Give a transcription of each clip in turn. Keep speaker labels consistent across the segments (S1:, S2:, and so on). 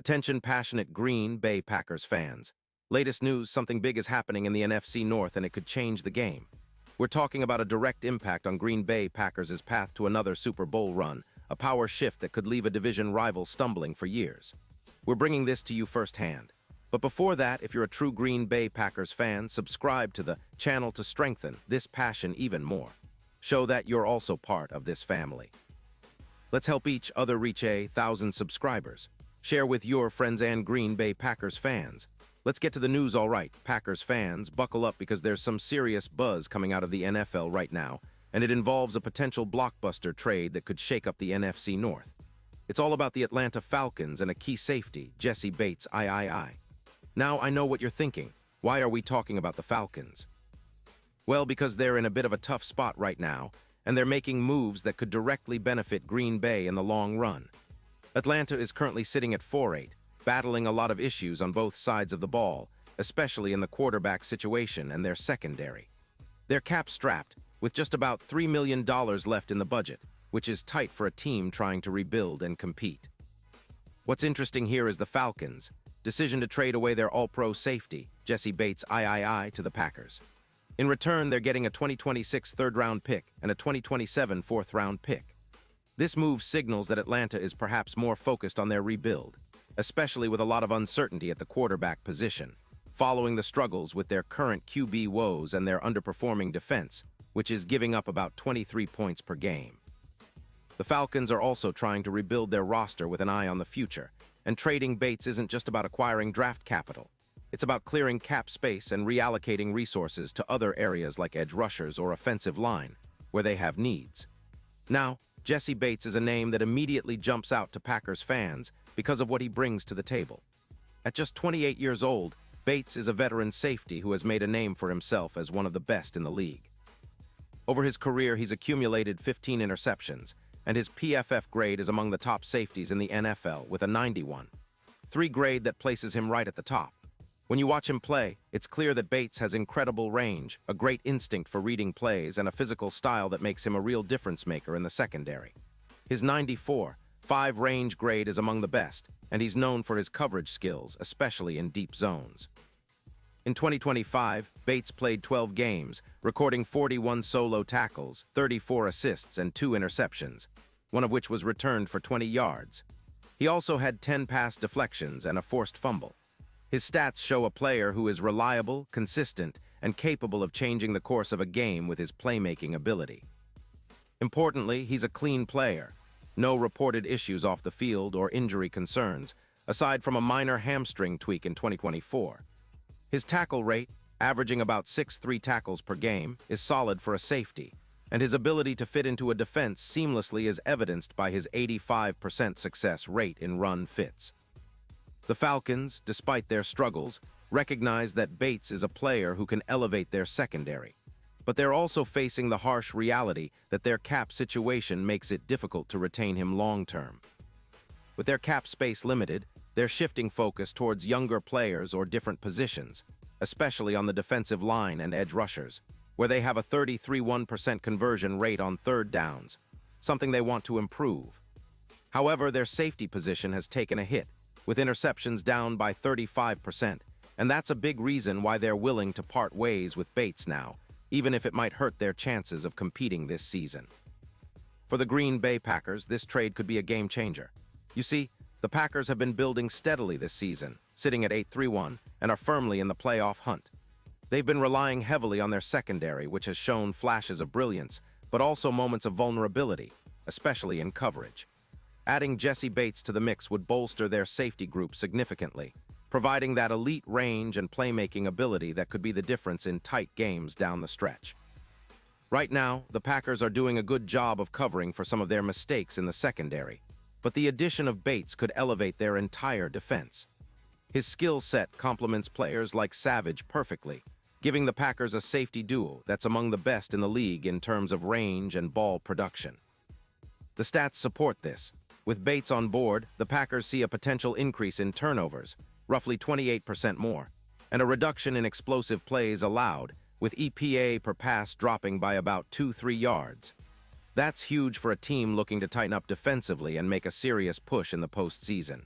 S1: Attention passionate Green Bay Packers fans. Latest news, something big is happening in the NFC North and it could change the game. We're talking about a direct impact on Green Bay Packers' path to another Super Bowl run, a power shift that could leave a division rival stumbling for years. We're bringing this to you firsthand. But before that, if you're a true Green Bay Packers fan, subscribe to the channel to strengthen this passion even more. Show that you're also part of this family. Let's help each other reach 1,000 subscribers. Share with your friends and Green Bay Packers fans. Let's get to the news all right. Packers fans, buckle up because there's some serious buzz coming out of the NFL right now, and it involves a potential blockbuster trade that could shake up the NFC North. It's all about the Atlanta Falcons and a key safety, Jessie Bates, III. Now I know what you're thinking. Why are we talking about the Falcons? Well, because they're in a bit of a tough spot right now, and they're making moves that could directly benefit Green Bay in the long run. Atlanta is currently sitting at 4-8, battling a lot of issues on both sides of the ball, especially in the quarterback situation and their secondary. They're cap-strapped, with just about $3 million left in the budget, which is tight for a team trying to rebuild and compete. What's interesting here is the Falcons' decision to trade away their all-pro safety, Jessie Bates, III, to the Packers. In return, they're getting a 2026 third-round pick and a 2027 fourth-round pick. This move signals that Atlanta is perhaps more focused on their rebuild, especially with a lot of uncertainty at the quarterback position, following the struggles with their current QB woes and their underperforming defense, which is giving up about 23 points per game. The Falcons are also trying to rebuild their roster with an eye on the future, and trading Bates isn't just about acquiring draft capital. It's about clearing cap space and reallocating resources to other areas like edge rushers or offensive line, where they have needs. Now, Jessie Bates is a name that immediately jumps out to Packers fans because of what he brings to the table. At just 28 years old, Bates is a veteran safety who has made a name for himself as one of the best in the league. Over his career, he's accumulated 15 interceptions, and his PFF grade is among the top safeties in the NFL with a 91. 3 grade that places him right at the top. When you watch him play, it's clear that Bates has incredible range, a great instinct for reading plays, and a physical style that makes him a real difference maker in the secondary. His 94.5 range grade is among the best, and he's known for his coverage skills, especially in deep zones. In 2025, Bates played 12 games, recording 41 solo tackles, 34 assists, and 2 interceptions, one of which was returned for 20 yards. He also had 10 pass deflections and a forced fumble. His stats show a player who is reliable, consistent, and capable of changing the course of a game with his playmaking ability. Importantly, he's a clean player. No reported issues off the field or injury concerns, aside from a minor hamstring tweak in 2024. His tackle rate, averaging about 6.3 tackles per game, is solid for a safety, and his ability to fit into a defense seamlessly is evidenced by his 85% success rate in run fits. The Falcons, despite their struggles, recognize that Bates is a player who can elevate their secondary. But they're also facing the harsh reality that their cap situation makes it difficult to retain him long-term. With their cap space limited, they're shifting focus towards younger players or different positions, especially on the defensive line and edge rushers, where they have a 33.1% conversion rate on third downs, something they want to improve. However, their safety position has taken a hit, with interceptions down by 35%, and that's a big reason why they're willing to part ways with Bates now, even if it might hurt their chances of competing this season. For the Green Bay Packers, this trade could be a game changer. You see, the Packers have been building steadily this season, sitting at 8-3-1, and are firmly in the playoff hunt. They've been relying heavily on their secondary, which has shown flashes of brilliance, but also moments of vulnerability, especially in coverage. Adding Jessie Bates to the mix would bolster their safety group significantly, providing that elite range and playmaking ability that could be the difference in tight games down the stretch. Right now, the Packers are doing a good job of covering for some of their mistakes in the secondary, but the addition of Bates could elevate their entire defense. His skill set complements players like Savage perfectly, giving the Packers a safety duo that's among the best in the league in terms of range and ball production. The stats support this. With Bates on board, the Packers see a potential increase in turnovers, roughly 28% more, and a reduction in explosive plays allowed, with EPA per pass dropping by about 2-3 yards. That's huge for a team looking to tighten up defensively and make a serious push in the postseason.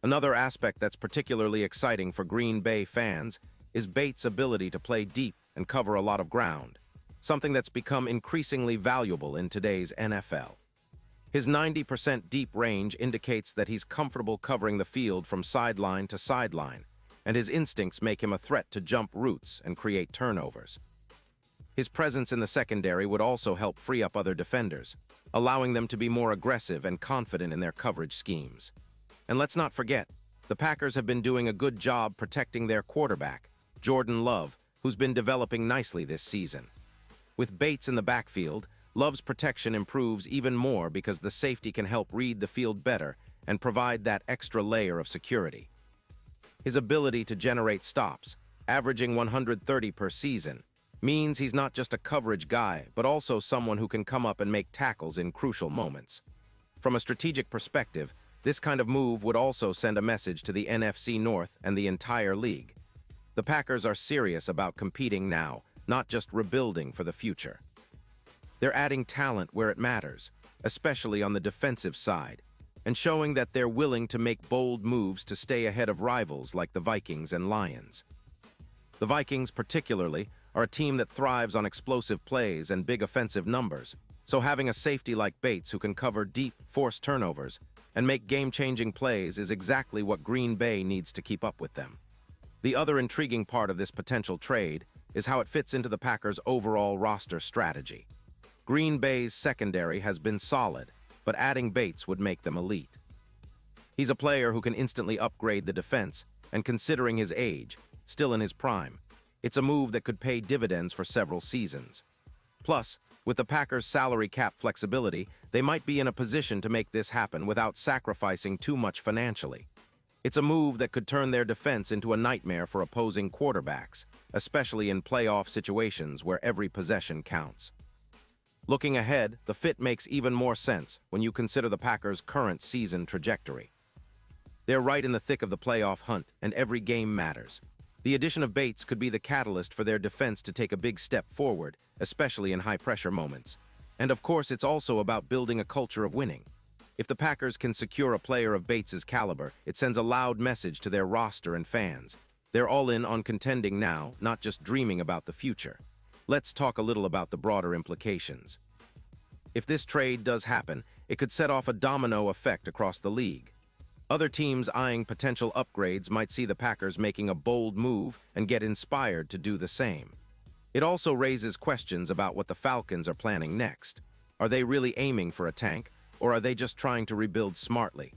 S1: Another aspect that's particularly exciting for Green Bay fans is Bates' ability to play deep and cover a lot of ground, something that's become increasingly valuable in today's NFL. His 90% deep range indicates that he's comfortable covering the field from sideline to sideline, and his instincts make him a threat to jump routes and create turnovers. His presence in the secondary would also help free up other defenders, allowing them to be more aggressive and confident in their coverage schemes. And let's not forget, the Packers have been doing a good job protecting their quarterback, Jordan Love, who's been developing nicely this season. With Bates in the backfield, Love's protection improves even more because the safety can help read the field better and provide that extra layer of security. His ability to generate stops, averaging 130 per season, means he's not just a coverage guy, but also someone who can come up and make tackles in crucial moments. From a strategic perspective, this kind of move would also send a message to the NFC North and the entire league. The Packers are serious about competing now, not just rebuilding for the future. They're adding talent where it matters, especially on the defensive side, and showing that they're willing to make bold moves to stay ahead of rivals like the Vikings and Lions. The Vikings, particularly, are a team that thrives on explosive plays and big offensive numbers, so having a safety like Bates who can cover deep, force turnovers and make game-changing plays is exactly what Green Bay needs to keep up with them. The other intriguing part of this potential trade is how it fits into the Packers' overall roster strategy. Green Bay's secondary has been solid, but adding Bates would make them elite. He's a player who can instantly upgrade the defense, and considering his age, still in his prime, it's a move that could pay dividends for several seasons. Plus, with the Packers' salary cap flexibility, they might be in a position to make this happen without sacrificing too much financially. It's a move that could turn their defense into a nightmare for opposing quarterbacks, especially in playoff situations where every possession counts. Looking ahead, the fit makes even more sense when you consider the Packers' current season trajectory. They're right in the thick of the playoff hunt, and every game matters. The addition of Bates could be the catalyst for their defense to take a big step forward, especially in high-pressure moments. And of course, it's also about building a culture of winning. If the Packers can secure a player of Bates' caliber, it sends a loud message to their roster and fans. They're all in on contending now, not just dreaming about the future. Let's talk a little about the broader implications. If this trade does happen, it could set off a domino effect across the league. Other teams eyeing potential upgrades might see the Packers making a bold move and get inspired to do the same. It also raises questions about what the Falcons are planning next. Are they really aiming for a tank, or are they just trying to rebuild smartly?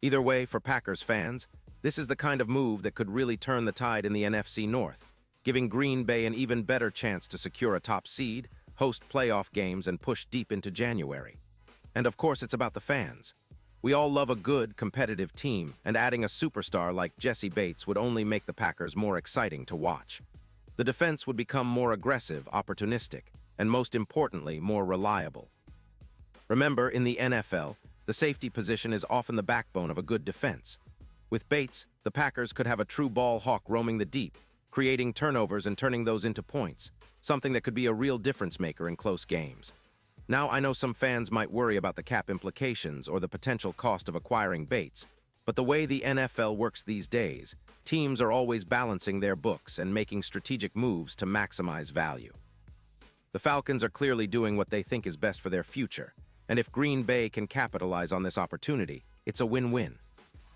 S1: Either way, for Packers fans, this is the kind of move that could really turn the tide in the NFC North, giving Green Bay an even better chance to secure a top seed, host playoff games, and push deep into January. And of course, it's about the fans. We all love a good, competitive team, and adding a superstar like Jessie Bates would only make the Packers more exciting to watch. The defense would become more aggressive, opportunistic, and most importantly, more reliable. Remember, in the NFL, the safety position is often the backbone of a good defense. With Bates, the Packers could have a true ball hawk roaming the deep, creating turnovers and turning those into points, something that could be a real difference maker in close games. Now, I know some fans might worry about the cap implications or the potential cost of acquiring Bates, but the way the NFL works these days, teams are always balancing their books and making strategic moves to maximize value. The Falcons are clearly doing what they think is best for their future, and if Green Bay can capitalize on this opportunity, it's a win-win.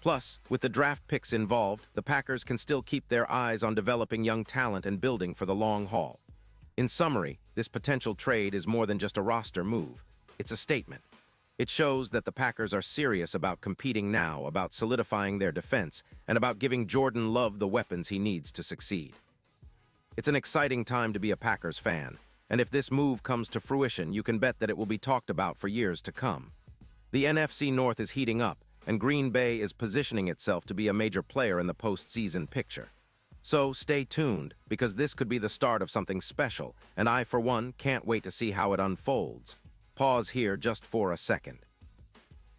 S1: Plus, with the draft picks involved, the Packers can still keep their eyes on developing young talent and building for the long haul. In summary, this potential trade is more than just a roster move. It's a statement. It shows that the Packers are serious about competing now, about solidifying their defense, and about giving Jordan Love the weapons he needs to succeed. It's an exciting time to be a Packers fan, and if this move comes to fruition, you can bet that it will be talked about for years to come. The NFC North is heating up, and Green Bay is positioning itself to be a major player in the postseason picture. So stay tuned, because this could be the start of something special, and I, for one, can't wait to see how it unfolds. Pause here just for a second.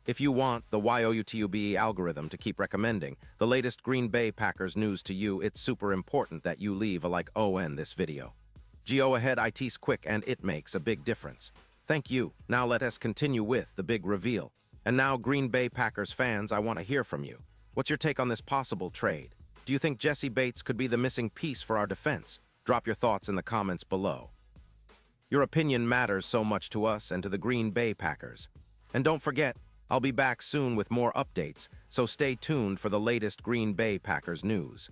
S1: If you want the YOUTUBE algorithm to keep recommending the latest Green Bay Packers news to you, it's super important that you leave a like on this video. Go ahead, it's quick and it makes a big difference. Thank you. Now let us continue with the big reveal. And now, Green Bay Packers fans, I want to hear from you. What's your take on this possible trade? Do you think Jesse Bates could be the missing piece for our defense? Drop your thoughts in the comments below. Your opinion matters so much to us and to the Green Bay Packers. And don't forget, I'll be back soon with more updates, so stay tuned for the latest Green Bay Packers news.